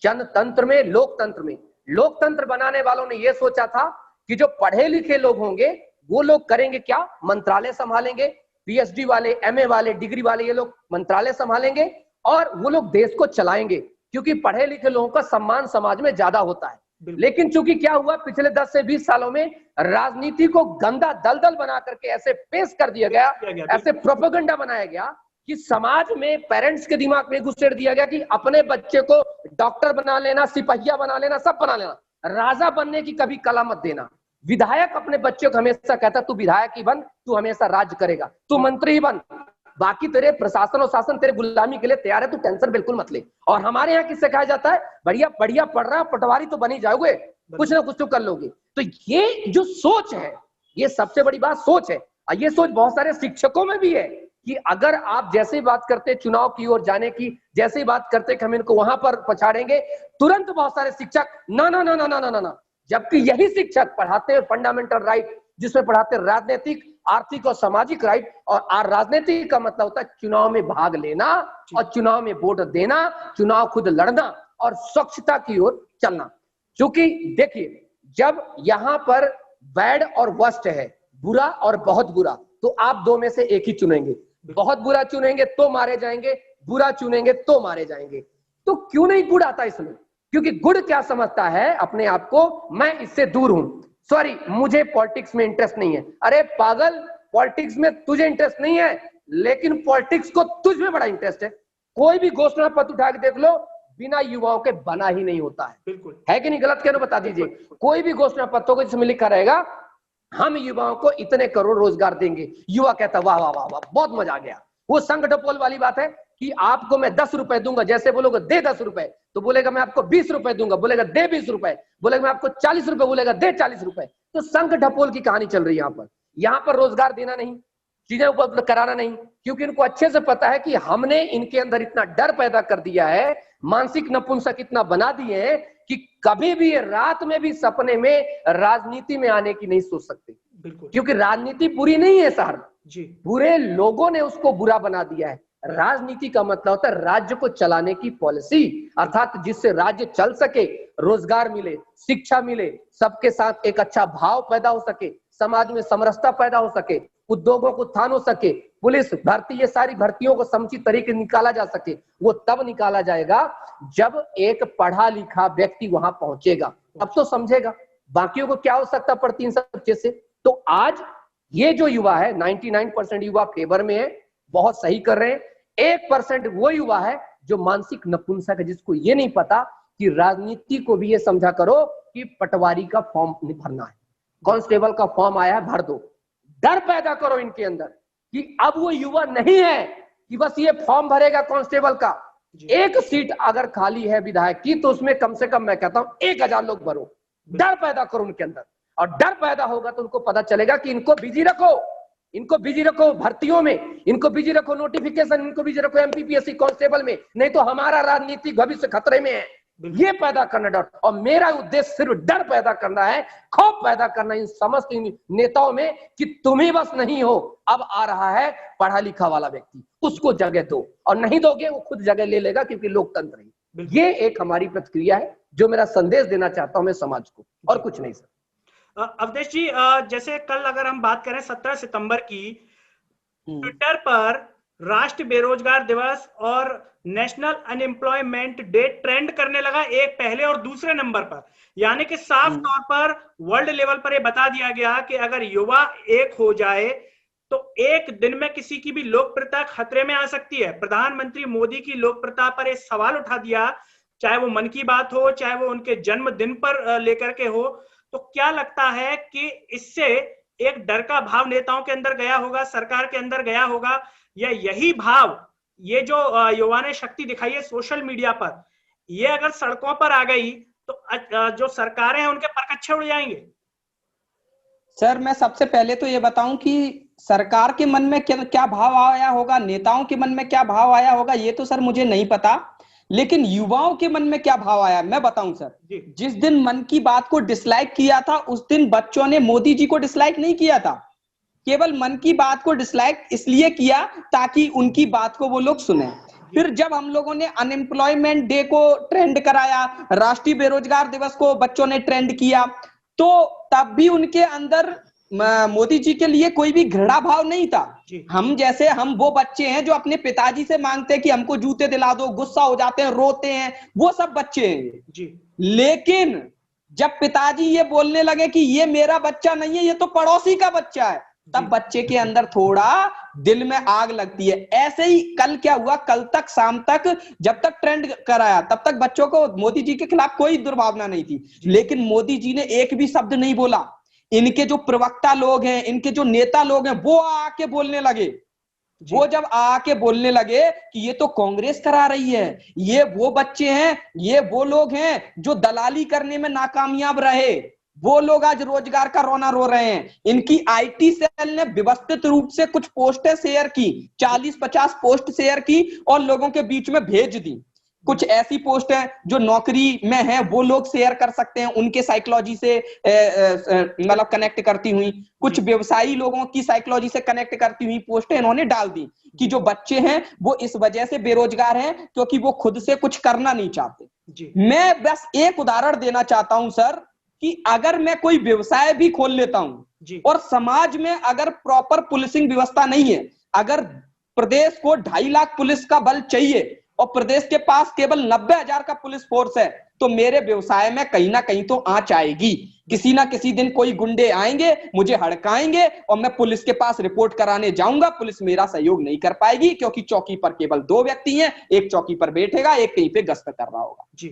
जनतंत्र में, लोकतंत्र में। लोकतंत्र बनाने वालों ने यह सोचा था कि जो पढ़े लिखे लोग होंगे वो लोग करेंगे क्या? मंत्रालय संभालेंगे, पीएचडी वाले, एमए वाले, डिग्री वाले, ये लोग मंत्रालय संभालेंगे और वो लोग देश को चलाएंगे, क्योंकि पढ़े लिखे लोगों का सम्मान समाज में ज्यादा होता है। लेकिन चूंकि क्या हुआ, पिछले 10 से 20 सालों में राजनीति को गंदा दलदल बना करके ऐसे पेश कर दिया गया, ऐसे प्रोपेगेंडा बनाया गया कि समाज में पेरेंट्स के दिमाग में घुसेड़ दिया गया कि अपने बच्चे को डॉक्टर बना लेना, सिपहिया बना लेना, सब बना लेना, राजा बनने की कभी कला मत देना। विधायक अपने बच्चे को हमेशा कहता तू विधायक ही बन, तू हमेशा राज करेगा, तू मंत्री ही बन, बाकी तेरे प्रशासन और शासन तेरे गुलामी के लिए तैयार है, तू टेंशन बिल्कुल मत ले। और हमारे यहाँ किससे कहा जाता है, बढ़िया बढ़िया पढ़ रहा, पटवारी तो बन ही जाओगे, कुछ ना कुछ तो कर लोगे। तो ये जो सोच है, ये सबसे बड़ी बात सोच है। और ये सोच बहुत सारे शिक्षकों में भी है कि अगर आप जैसे ही बात करते चुनाव की ओर जाने की, जैसे ही बात करते कि हम इनको वहां पर पछाड़ेंगे, तुरंत बहुत सारे शिक्षक ना ना ना ना ना ना ना, जबकि यही शिक्षक पढ़ाते हैं फंडामेंटल राइट, जिसमें पढ़ाते हैं राजनीतिक, आर्थिक और सामाजिक राइट। और राजनीतिक का मतलब होता है चुनाव में भाग लेना और चुनाव में वोट देना, चुनाव खुद लड़ना और स्वच्छता की ओर चलना। क्योंकि देखिए, जब यहाँ पर बैड और वर्स्ट है, बुरा और बहुत बुरा, तो आप दो में से एक ही चुनेंगे। बहुत बुरा चुनेंगे तो मारे जाएंगे, बुरा चुनेंगे तो मारे जाएंगे। तो क्यों नहीं गुड़ आता इसमें? क्योंकि गुड़ क्या समझता है अपने आप को, मैं इससे दूर हूं, सॉरी मुझे पॉलिटिक्स में इंटरेस्ट नहीं है। अरे पागल, पॉलिटिक्स में तुझे इंटरेस्ट नहीं है, लेकिन पॉलिटिक्स को तुझ में बड़ा इंटरेस्ट है। कोई भी घोषणा पत्र उठा के देख लो, बिना युवाओं के बना ही नहीं होता है। बिल्कुल है कि नहीं? गलत कहना बता दीजिए। कोई भी घोषणा पत्रों को जिसमें लिखा रहेगा हम युवाओं को इतने करोड़ रोजगार देंगे, युवा कहता वाह वाह वाह वाह, बहुत मजा आ गया। वो संघ ढपोल वाली बात है कि आपको मैं 10 रुपए दूंगा, जैसे बोलोगे दे 10 रुपए, तो बोलेगा मैं आपको 20 रुपए दूंगा, बोलेगा दे 20 रुपए, बोलेगा मैं आपको 40 रुपए, बोलेगा दे 40 रुपए। तो संघ ढपोल की कहानी चल रही है यहाँ पर रोजगार देना नहीं, चीजें उपलब्ध कराना नहीं, क्योंकि इनको अच्छे से पता है कि हमने इनके अंदर इतना डर पैदा कर दिया है, मानसिक नपुंसक इतना बना दिए हैं कि कभी भी रात में भी सपने में राजनीति में आने की नहीं सोच सकते। बिल्कुल, क्योंकि राजनीति बुरी नहीं है सर जी, बुरे लोगों ने उसको बुरा बना दिया है। राजनीति का मतलब होता है राज्य को चलाने की पॉलिसी, अर्थात जिससे राज्य चल सके, रोजगार मिले, शिक्षा मिले, सबके साथ एक अच्छा भाव पैदा हो सके, समाज में समरसता पैदा हो सके, उद्योगों को उत्थान हो सके, पुलिस भर्ती, ये सारी भर्तियों को समुचित तरीके निकाला जा सके। वो तब निकाला जाएगा जब एक पढ़ा लिखा व्यक्ति वहां पहुंचेगा, अब तो समझेगा बाकियों को क्या हो सकता पड़ती इन सब चीज से। तो आज ये जो युवा है, 99% युवा फेवर में है, बहुत सही कर रहे हैं। 1% वो युवा है जो मानसिक नपुंसक है, जिसको ये नहीं पता कि राजनीति को भी ये समझा करो कि पटवारी का फॉर्म भरना है, कांस्टेबल का फॉर्म आया है भर दो। डर पैदा करो इनके अंदर कि अब वो युवा नहीं है कि बस ये फॉर्म भरेगा कांस्टेबल का। एक सीट अगर खाली है विधायक की, तो उसमें कम से कम मैं कहता हूं 1000 लोग भरो। डर पैदा करो उनके अंदर, और डर पैदा होगा तो उनको पता चलेगा कि इनको बिजी रखो, इनको बिजी रखो भर्तियों में, इनको बिजी रखो नोटिफिकेशन, इनको बिजी रखो एमपीपीएससी कांस्टेबल में, नहीं तो हमारा राजनीतिक भविष्य खतरे में है। ये पैदा करना डर, और मेरा उद्देश्य सिर्फ डर पैदा करना है, खौफ पैदा करना इन समस्त नेताओं में कि तुम ही बस नहीं हो, अब आ रहा है पढ़ा लिखा वाला व्यक्ति, उसको जगह दो, और नहीं दोगे वो खुद जगह ले लेगा, क्योंकि लोकतंत्र है। ये एक हमारी प्रतिक्रिया है जो मेरा संदेश देना चाहता हूं मैं समाज को, और कुछ नहीं सर। अवधेश जी, जैसे कल अगर हम बात करें 17 सितंबर की, ट्विटर पर राष्ट्रीय बेरोजगार दिवस और नेशनल अनएम्प्लॉयमेंट डे ट्रेंड करने लगा, एक पहले और दूसरे नंबर पर। यानी कि साफ तौर पर वर्ल्ड लेवल पर यह बता दिया गया कि अगर युवा एक हो जाए तो एक दिन में किसी की भी लोकप्रियता खतरे में आ सकती है। प्रधानमंत्री मोदी की लोकप्रियता पर एक सवाल उठा दिया, चाहे वो मन की बात हो, चाहे वो उनके जन्मदिन पर लेकर के हो। तो क्या लगता है कि इससे एक डर का भाव नेताओं के अंदर गया होगा, सरकार के अंदर गया होगा, या यही भाव ये जो युवा ने शक्ति दिखाई है सोशल मीडिया पर, ये अगर सड़कों पर आ गई तो जो सरकारें हैं उनके परकच्छे उड़ जाएंगे? सर मैं सबसे पहले तो ये बताऊं कि सरकार के मन में क्या भाव आया होगा, नेताओं के मन में क्या भाव आया होगा, ये तो सर मुझे नहीं पता, लेकिन युवाओं के मन में क्या भाव आया मैं बताऊं सर। जिस दिन मन की बात को डिसलाइक किया था उस दिन बच्चों ने मोदी जी को डिसलाइक नहीं किया था, केवल मन की बात को डिसलाइक इसलिए किया ताकि उनकी बात को वो लोग सुने। फिर जब हम लोगों ने अनएम्प्लॉयमेंट डे को ट्रेंड कराया, राष्ट्रीय बेरोजगार दिवस को बच्चों ने ट्रेंड किया, तो तब भी उनके अंदर मोदी जी के लिए कोई भी घृणा भाव नहीं था। हम वो बच्चे हैं जो अपने पिताजी से मांगते हैं कि हमको जूते दिला दो, गुस्सा हो जाते हैं, रोते हैं, वो सब बच्चे हैं। लेकिन जब पिताजी ये बोलने लगे कि ये मेरा बच्चा नहीं है, ये तो पड़ोसी का बच्चा है, तब बच्चे के अंदर थोड़ा दिल में आग लगती है। ऐसे ही कल क्या हुआ, कल तक शाम तक जब तक ट्रेंड कराया तब तक बच्चों को मोदी जी के खिलाफ कोई दुर्भावना नहीं थी, लेकिन मोदी जी ने एक भी शब्द नहीं बोला। इनके जो प्रवक्ता लोग हैं, इनके जो नेता लोग हैं, वो आके बोलने लगे। वो जब आके बोलने लगे कि ये तो कांग्रेस करा रही है, ये वो बच्चे हैं, ये वो लोग हैं जो दलाली करने में नाकामयाब रहे, वो लोग आज रोजगार का रोना रो रहे हैं। इनकी आईटी सेल ने व्यवस्थित रूप से कुछ पोस्टें शेयर की, 40-50 पोस्ट शेयर की और लोगों के बीच में भेज दी। कुछ ऐसी पोस्ट है जो नौकरी में है, वो लोग शेयर कर सकते हैं, उनके साइकोलॉजी से मतलब कनेक्ट करती हुई, कुछ व्यवसायी लोगों की साइकोलॉजी से कनेक्ट करती हुई पोस्टें इन्होंने डाल दी कि जो बच्चे हैं वो इस वजह से बेरोजगार हैं क्योंकि वो खुद से कुछ करना नहीं चाहते। मैं बस एक उदाहरण देना चाहता हूं सर कि अगर मैं कोई व्यवसाय भी खोल लेता हूं और समाज में अगर प्रॉपर पुलिसिंग व्यवस्था नहीं है, अगर प्रदेश को 2.5 लाख पुलिस का बल चाहिए और प्रदेश के पास केवल 90,000 का पुलिस फोर्स है, तो मेरे व्यवसाय में कहीं ना कहीं तो आंच आएगी। किसी ना किसी दिन कोई गुंडे आएंगे, मुझे हड़काएंगे और मैं पुलिस के पास रिपोर्ट कराने जाऊंगा, पुलिस मेरा सहयोग नहीं कर पाएगी क्योंकि चौकी पर केवल 2 व्यक्ति हैं, एक चौकी पर बैठेगा, एक कहीं पे गश्त कर रहा होगा।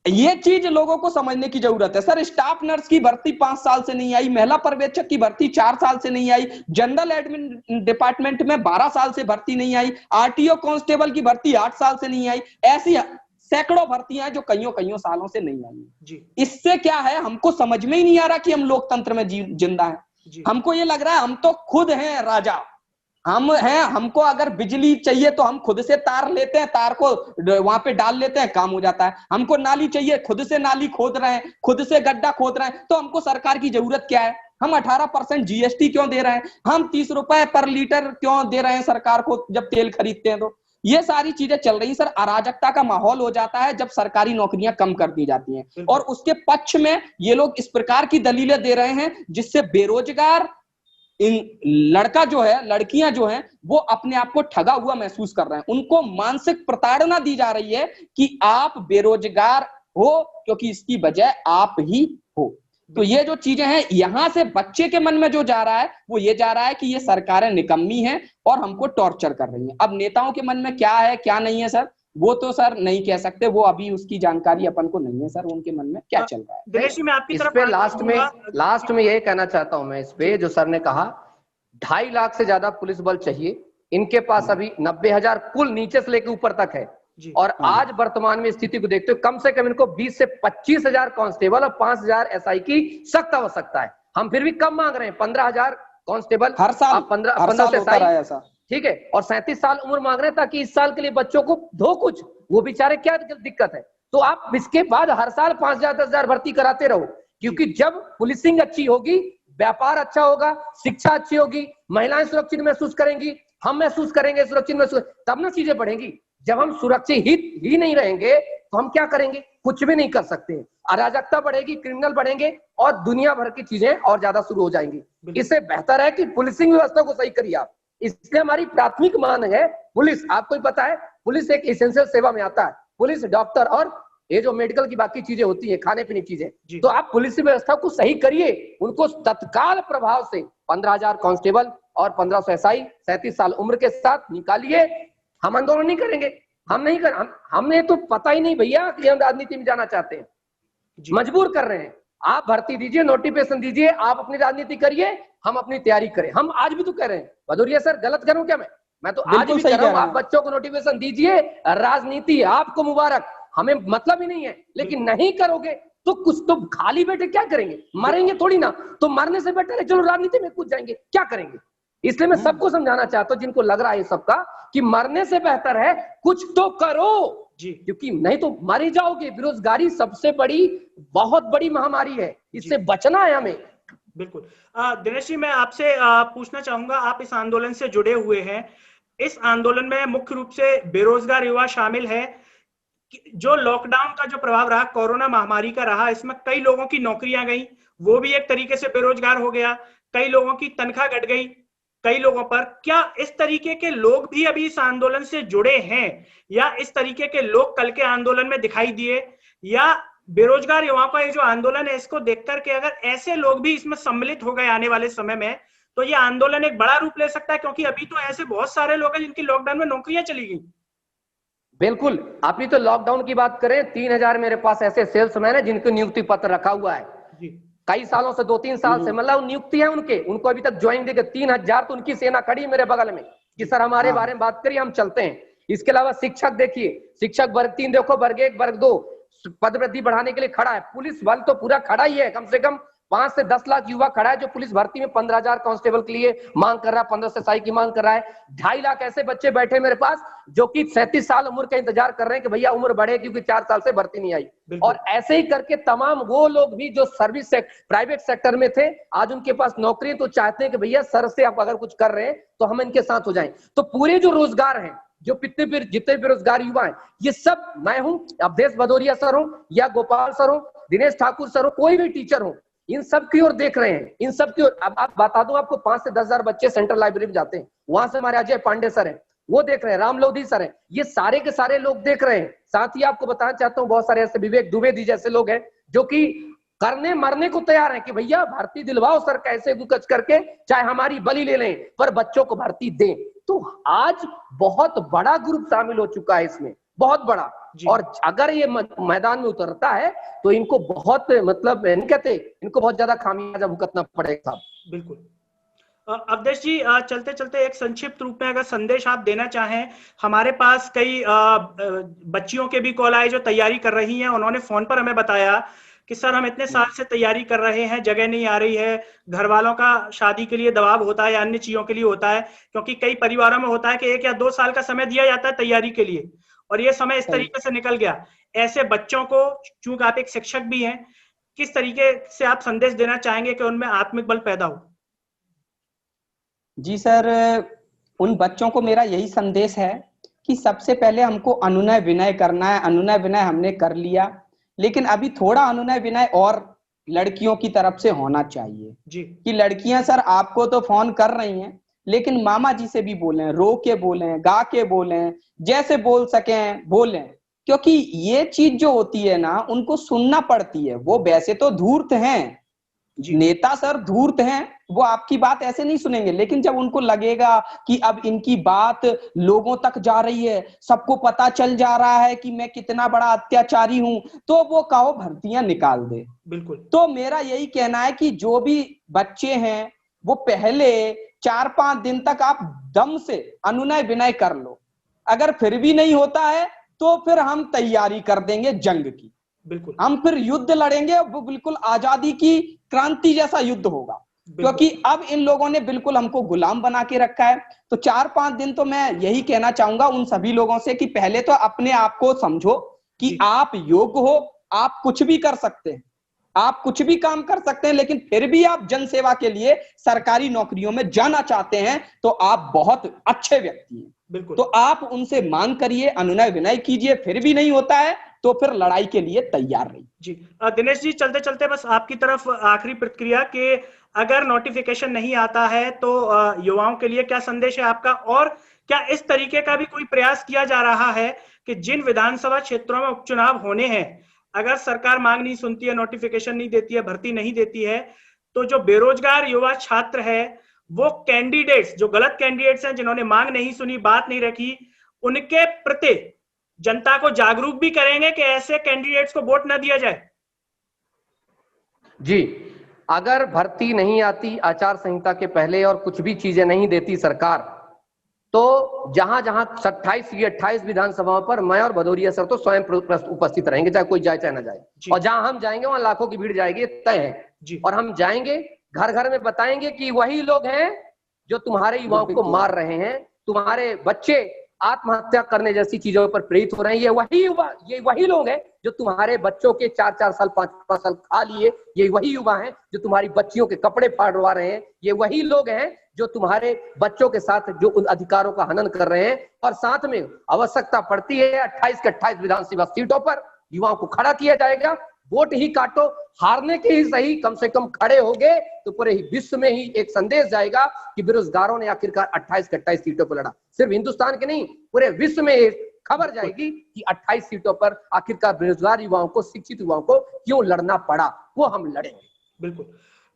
ये चीज लोगों को समझने की जरूरत है। सर स्टाफ नर्स की भर्ती 5 साल से नहीं आई, महिला पर्यवेक्षक की भर्ती 4 साल से नहीं आई, जनरल एडमिन डिपार्टमेंट में 12 साल से भर्ती नहीं आई, आरटीओ कांस्टेबल की भर्ती 8 साल से नहीं आई, ऐसी सैकड़ों भर्तियां जो कईयों सालों से नहीं आई। इससे क्या है, हमको समझ में ही नहीं आ रहा कि हम लोकतंत्र में जिंदा है। हमको ये लग रहा है हम तो खुद हैं राजा, हम हैं, हमको अगर बिजली चाहिए तो हम खुद से तार लेते हैं, तार को वहां पे डाल लेते हैं, काम हो जाता है। हमको नाली चाहिए, खुद से नाली खोद रहे हैं, खुद से गड्ढा खोद रहे हैं, तो हमको सरकार की जरूरत क्या है? हम 18% जीएसटी क्यों दे रहे हैं? हम 30 रुपए पर लीटर क्यों दे रहे हैं सरकार को जब तेल खरीदते हैं? तो ये सारी चीजें चल रही सर। अराजकता का माहौल हो जाता है जब सरकारी नौकरियां कम कर दी जाती हैं, और उसके पक्ष में ये लोग इस प्रकार की दलीलें दे रहे हैं जिससे बेरोजगार लड़का जो है, लड़कियां जो हैं, वो अपने आप को ठगा हुआ महसूस कर रहे हैं। उनको मानसिक प्रताड़ना दी जा रही है कि आप बेरोजगार हो क्योंकि इसकी वजह आप ही हो। तो ये जो चीजें हैं, यहां से बच्चे के मन में जो जा रहा है वो ये जा रहा है कि ये सरकारें निकम्मी हैं और हमको टॉर्चर कर रही हैं। अब नेताओं के मन में क्या है क्या नहीं है सर, वो तो सर नहीं कह सकते, वो अभी उसकी जानकारी अपन को नहीं है सर, उनके मन में क्या चल रहा है। दिनेश जी मैं आपकी तरफ लास्ट में यही कहना चाहता हूं मैं इस पे, जो सर ने कहा 2.5 लाख से ज्यादा पुलिस बल चाहिए, इनके पास अभी 90,000 कुल नीचे से लेकर ऊपर तक है, और आज वर्तमान में स्थिति को देखते हुए कम से कम इनको 20 से 25,000 कांस्टेबल और 5,000 एसआई की सख्त आवश्यकता है। हम फिर भी कम मांग रहे हैं, 15,000 कांस्टेबल हर साल, 15 ठीक है, और 37 साल उम्र मांग रहे हैं ताकि इस साल के लिए बच्चों को दो कुछ, वो बेचारे क्या दिक्कत है। तो आप इसके बाद हर साल 5,000 10,000 भर्ती कराते रहो, क्योंकि जब पुलिसिंग अच्छी होगी, व्यापार अच्छा होगा, शिक्षा अच्छी होगी, महिलाएं सुरक्षित महसूस करेंगी, हम महसूस करेंगे सुरक्षित महसूस, तब ना चीजें बढ़ेंगी। जब हम सुरक्षित ही नहीं रहेंगे तो हम क्या करेंगे? कुछ भी नहीं कर सकते। अराजकता बढ़ेगी, क्रिमिनल बढ़ेंगे और दुनिया भर की चीजें और ज्यादा शुरू हो जाएंगी। इससे बेहतर है कि पुलिसिंग व्यवस्था को सही करिए आप। इसलिए हमारी प्राथमिक मांग है, पुलिस, आपको ही पता है पुलिस एक एसेंशियल सेवा में आता है, पुलिस, डॉक्टर और ये जो मेडिकल की बाकी चीजें होती है, खाने पीने की चीजें, तो आप पुलिस व्यवस्था को सही करिए, उनको तत्काल प्रभाव से 15,000 कांस्टेबल और 1,500 एसआई 37 साल उम्र के साथ निकालिए। हम आंदोलन नहीं करेंगे, हम नहीं कर, हमने तो पता ही नहीं भैया कि हम राजनीति में जाना चाहते हैं, मजबूर कर रहे हैं। आप भर्ती दीजिए, नोटिफिकेशन दीजिए, आप अपनी राजनीति करिए, हम अपनी तैयारी करें। हम आज भी तो कह रहे हैं। भदौरिया सर, गलत करूं क्या मैं? मैं तो आज भी कह रहा हूँ, आप बच्चों को नोटिफिकेशन दीजिए, राजनीति आपको मुबारक, हमें मतलब ही नहीं है, लेकिन नहीं करोगे तो कुछ तो खाली बैठे क्या करेंगे, मरेंगे थोड़ी ना, तो मरने से बेटर है चलो राजनीति में कूद जाएंगे, क्या करेंगे। इसलिए मैं सबको समझाना चाहता हूँ जिनको लग रहा है सबका कि मरने से बेहतर है कुछ तो करो जी, क्योंकि नहीं तो मर ही जाओगे। बेरोजगारी सबसे बड़ी, बहुत बड़ी महामारी है, इससे बचना है हमें। बिल्कुल। दिनेश जी, मैं आपसे पूछना चाहूंगा, आप इस आंदोलन से जुड़े हुए हैं, इस आंदोलन में मुख्य रूप से बेरोजगार युवा शामिल है। जो लॉकडाउन का जो प्रभाव रहा, कोरोना महामारी का रहा, इसमें कई लोगों की नौकरियां गई, वो भी एक तरीके से बेरोजगार हो गया, कई लोगों की तनख्वाह घट गई, कई लोगों पर। क्या इस तरीके के लोग भी अभी इस आंदोलन से जुड़े हैं, या इस तरीके के लोग कल के आंदोलन में दिखाई दिए, या बेरोजगार युवाओं का ये जो आंदोलन है इसको देखकर के अगर ऐसे लोग भी इसमें सम्मिलित हो गए आने वाले समय में, तो ये आंदोलन एक बड़ा रूप ले सकता है? क्योंकि अभी तो ऐसे बहुत सारे लोग हैं जिनकी लॉकडाउन में नौकरियां चली गई। बिल्कुल, आपने तो लॉकडाउन की बात करें, 3000 मेरे पास ऐसे सेल्समैन है जिनको नियुक्ति पत्र रखा हुआ है जी। कई सालों से, 2-3 साल से, मतलब नियुक्ति है उनको अभी तक ज्वाइन देके 3000 तो उनकी सेना खड़ी मेरे बगल में कि सर हमारे बारे में बात करिए, हम चलते हैं। इसके अलावा शिक्षक देखिए, शिक्षक वर्ग 3 देखो, वर्ग 1 वर्ग 2 पद वृद्धि बढ़ाने के लिए खड़ा है। पुलिस बल तो पूरा खड़ा ही है, कम से कम 5 से 10 लाख युवा खड़ा है जो पुलिस भर्ती में 15,000 कांस्टेबल के लिए मांग कर रहा है, 15 से साई की मांग कर रहा है। 2.5 लाख ऐसे बच्चे बैठे मेरे पास जो कि 37 साल उम्र का इंतजार कर रहे हैं कि भैया उम्र बढ़े, क्योंकि 4 साल से भर्ती नहीं आई। और ऐसे ही करके तमाम वो लोग भी जो सर्विस प्राइवेट सेक्टर में थे, आज उनके पास नौकरी, तो चाहते हैं कि भैया सर से आप अगर कुछ कर रहे हैं तो हम इनके साथ हो जाएं। तो पूरे जो रोजगार हैं, जो जितने बेरोजगार युवा हैं, ये सब मैं हूं, अवधेश भदौरिया सर हो या गोपाल सर हो, दिनेश ठाकुर सर हो, कोई भी टीचर हो, इन सब की ओर देख रहे हैं, इन सब की ओर। अब आप बता दूं आपको, 5 से 10,000 बच्चे सेंट्रल लाइब्रेरी में जाते हैं, वहां से हमारे अजय पांडे सर हैं, वो देख रहे हैं, राम लोधी सर हैं, ये सारे के सारे लोग देख रहे हैं। साथ ही आपको बताना चाहता हूँ, बहुत सारे ऐसे विवेक दुबे जी जैसे लोग हैं जो कि करने मरने को तैयार हैं कि भैया भर्ती दिलवाओ सर, कैसे भी कुछ करके, चाहे हमारी बलि ले लें, पर बच्चों को भर्ती दें। तो आज बहुत बड़ा ग्रुप शामिल हो चुका है इसमें, बहुत बड़ा। और अगर ये मैदान में उतरता है तो इनको बहुत, मतलब नहीं कहते, इनको बहुत ज्यादा खामियाजा भुगतना पड़ेगा साहब। बिल्कुल। अवधेश जी, चलते चलते एक संक्षिप्त रूप में अगर संदेश आप देना चाहें, हमारे पास कई बच्चियों के भी कॉल आए जो तैयारी कर रही हैं, उन्होंने फोन पर हमें बताया कि सर हम इतने साल से तैयारी कर रहे हैं, जगह नहीं आ रही है, घर वालों का शादी के लिए दबाव होता है या अन्य चीजों के लिए होता है, क्योंकि कई परिवारों में होता है कि 1 या 2 साल का समय दिया जाता है तैयारी के लिए, और ये समय इस तरीके से निकल गया। ऐसे बच्चों को, चूंकि आप एक शिक्षक भी हैं, किस तरीके से आप संदेश देना चाहेंगे कि उनमें आत्मिक बल पैदा हो? जी सर, उन बच्चों को मेरा यही संदेश है कि सबसे पहले हमको अनुनय विनय करना है। अनुनय विनय हमने कर लिया, लेकिन अभी थोड़ा अनुनय विनय और लड़कियों की तरफ से होना चाहिए जी। कि लड़कियां सर आपको तो फोन कर रही हैं, लेकिन मामा जी से भी बोलें, रो के बोलें, गा के बोलें, जैसे बोल सकें बोलें, क्योंकि ये चीज जो होती है ना, उनको सुनना पड़ती है। वो वैसे तो धूर्त हैं, नेता सर धूर्त हैं, वो आपकी बात ऐसे नहीं सुनेंगे, लेकिन जब उनको लगेगा कि अब इनकी बात लोगों तक जा रही है, सबको पता चल जा रहा है कि मैं कितना बड़ा अत्याचारी हूं, तो वो कहो भर्तियां निकाल दे। बिल्कुल। तो मेरा यही कहना है कि जो भी बच्चे हैं वो पहले 4-5 दिन तक आप दम से अनुनय विनय कर लो। अगर फिर भी नहीं होता है तो फिर हम तैयारी कर देंगे जंग की। बिल्कुल, हम फिर युद्ध लड़ेंगे, वो बिल्कुल आजादी की क्रांति जैसा युद्ध होगा, क्योंकि अब इन लोगों ने बिल्कुल हमको गुलाम बना के रखा है। तो 4-5 दिन तो मैं यही कहना चाहूंगा उन सभी लोगों से कि पहले तो अपने आप को समझो कि आप योग्य हो, आप कुछ भी कर सकते हैं, आप कुछ भी काम कर सकते हैं, लेकिन फिर भी आप जनसेवा के लिए सरकारी नौकरियों में जाना चाहते हैं तो आप बहुत अच्छे व्यक्ति हैं। बिल्कुल। तो आप उनसे मांग करिए, अनुनय विनय कीजिए, फिर भी नहीं होता है तो फिर लड़ाई के लिए तैयार रहिए। जी दिनेश जी, चलते चलते बस आपकी तरफ आखिरी प्रतिक्रिया कि अगर नोटिफिकेशन नहीं आता है तो युवाओं के लिए क्या संदेश है आपका, और क्या इस तरीके का भी कोई प्रयास किया जा रहा है कि जिन विधानसभा क्षेत्रों में उपचुनाव होने हैं, अगर सरकार मांग नहीं सुनती है, नोटिफिकेशन नहीं देती है, भर्ती नहीं देती है, तो जो बेरोजगार युवा छात्र है, वो कैंडिडेट्स, जो गलत कैंडिडेट्स हैं, जिन्होंने मांग नहीं सुनी, बात नहीं रखी, उनके प्रति जनता को जागरूक भी करेंगे कि ऐसे कैंडिडेट्स को वोट न दिया जाए? जी, अगर भर्ती नहीं आती आचार संहिता के पहले और कुछ भी चीजें नहीं देती सरकार, तो जहां जहां 27 की 28 विधानसभाओं पर मैं और भदौरिया सर तो स्वयं उपस्थित रहेंगे, चाहे कोई जाए चाहे ना जाए। और जहां हम जाएंगे वहां लाखों की भीड़ जाएगी, तय है। और हम जाएंगे, घर घर में बताएंगे कि वही लोग हैं जो तुम्हारे युवाओं को मार रहे हैं, तुम्हारे बच्चे आत्महत्या करने जैसी चीजों पर प्रेरित हो रहे हैं। ये वही लोग हैं जो तुम्हारे बच्चों के 4-4 साल 5-5 साल खा लिए। ये वही युवा हैं जो तुम्हारी बच्चियों के कपड़े फाड़वा रहे हैं। ये वही लोग हैं जो तुम्हारे बच्चों के साथ जो उन अधिकारों का हनन कर रहे हैं। और साथ में आवश्यकता पड़ती है 28 के 28 विधानसभा सीटों पर युवाओं को खड़ा किया जाएगा। वोट ही काटो, हारने के ही सही, कम से कम खड़े होंगे तो पूरे ही विश्व में ही एक संदेश जाएगा कि बेरोजगारों ने आखिरकार 28 के 28 सीटों पर लड़ा। सिर्फ हिंदुस्तान के नहीं, पूरे विश्व में एक खबर जाएगी कि 28 सीटों पर आखिरकार बेरोजगार युवाओं को, शिक्षित युवाओं को क्यों लड़ना पड़ा, वो हम लड़ेंगे। बिल्कुल।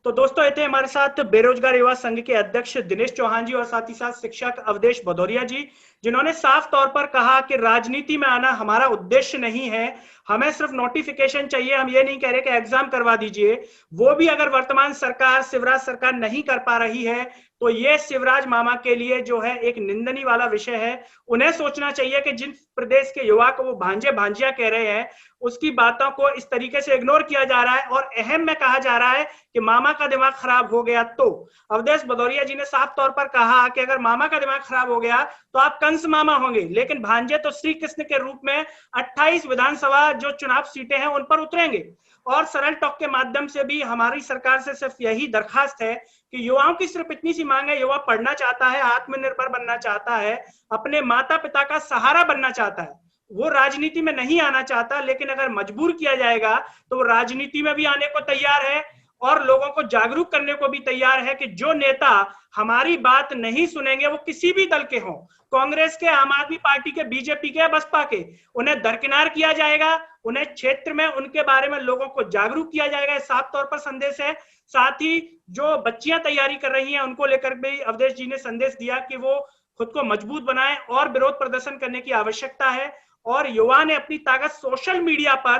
तो दोस्तों, ये थे हमारे साथ बेरोजगार युवा संघ के अध्यक्ष दिनेश चौहान जी और साथ ही साथ शिक्षक अवधेश भदौरिया जी, जिन्होंने साफ तौर पर कहा कि राजनीति में आना हमारा उद्देश्य नहीं है, हमें सिर्फ नोटिफिकेशन चाहिए। हम ये नहीं कह रहे कि एग्जाम करवा दीजिए, वो भी अगर वर्तमान सरकार, शिवराज सरकार नहीं कर पा रही है तो ये शिवराज मामा के लिए जो है एक निंदनीय वाला विषय है। उन्हें सोचना चाहिए कि जिन प्रदेश के युवा को वो भांजे भांजिया कह रहे हैं, उसकी बातों को इस तरीके से इग्नोर किया जा रहा है और अहम में कहा जा रहा है कि मामा का दिमाग खराब हो गया। तो अवधेश भदौरिया जी ने साफ तौर पर कहा कि अगर मामा का दिमाग खराब हो गया तो आप कंस मामा होंगे, लेकिन भांजे तो श्री कृष्ण के रूप में 28 विधानसभा जो चुनाव सीटें हैं उन पर उतरेंगे। और सरल टॉक के माध्यम से भी हमारी सरकार से सिर्फ यही दरखास्त है कि युवाओं की सिर्फ इतनी सी मांग है, युवा पढ़ना चाहता है, आत्मनिर्भर बनना चाहता है, अपने माता पिता का सहारा बनना चाहता है, वो राजनीति में नहीं आना चाहता, लेकिन अगर मजबूर किया जाएगा तो वो राजनीति में भी आने को तैयार है और लोगों को जागरूक करने को भी तैयार है कि जो नेता हमारी बात नहीं सुनेंगे, वो किसी भी दल के हों, कांग्रेस के, आम आदमी पार्टी के, बीजेपी के, बसपा के, उन्हें दरकिनार किया जाएगा। उन्हें क्षेत्र में उनके बारे में लोगों को जागरूक किया जाएगा, साफ तौर पर संदेश है। साथ ही जो बच्चियां तैयारी कर रही हैं उनको लेकर भी अवधेश जी ने संदेश दिया कि वो खुद को मजबूत बनाएं और विरोध प्रदर्शन करने की आवश्यकता है। और युवा ने अपनी ताकत सोशल मीडिया पर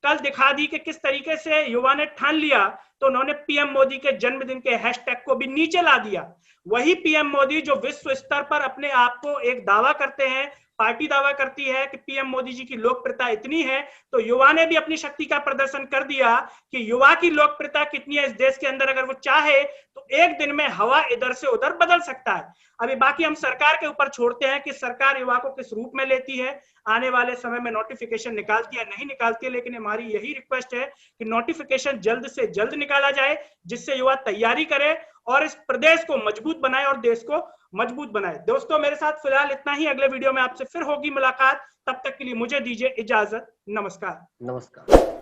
कल दिखा दी कि किस तरीके से युवा ने ठान लिया, तो उन्होंने पीएम मोदी के जन्मदिन के हैशटैग को भी नीचे ला दिया। वही पीएम मोदी जो विश्व स्तर पर अपने आप को एक दावा करते हैं, पार्टी दावा करती है कि पीएम मोदी जी की लोकप्रियता इतनी है, तो युवा ने भी अपनी शक्ति का प्रदर्शन कर दिया कि युवा की लोकप्रियता कितनी है इस देश के अंदर। अगर वो चाहे तो एक दिन में हवा इधर से उधर बदल सकता है। अभी बाकी हम सरकार के ऊपर छोड़ते हैं कि सरकार युवा को किस रूप में लेती है, आने वाले समय में नोटिफिकेशन निकालती है नहीं निकालती है, लेकिन हमारी यही रिक्वेस्ट है कि नोटिफिकेशन जल्द से जल्द निकाला जाए, जिससे युवा तैयारी करे और इस प्रदेश को मजबूत बनाए और देश को मजबूत बनाए। दोस्तों, मेरे साथ फिलहाल इतना ही। अगले वीडियो में आपसे फिर होगी मुलाकात, तब तक के लिए मुझे दीजिए इजाजत। नमस्कार।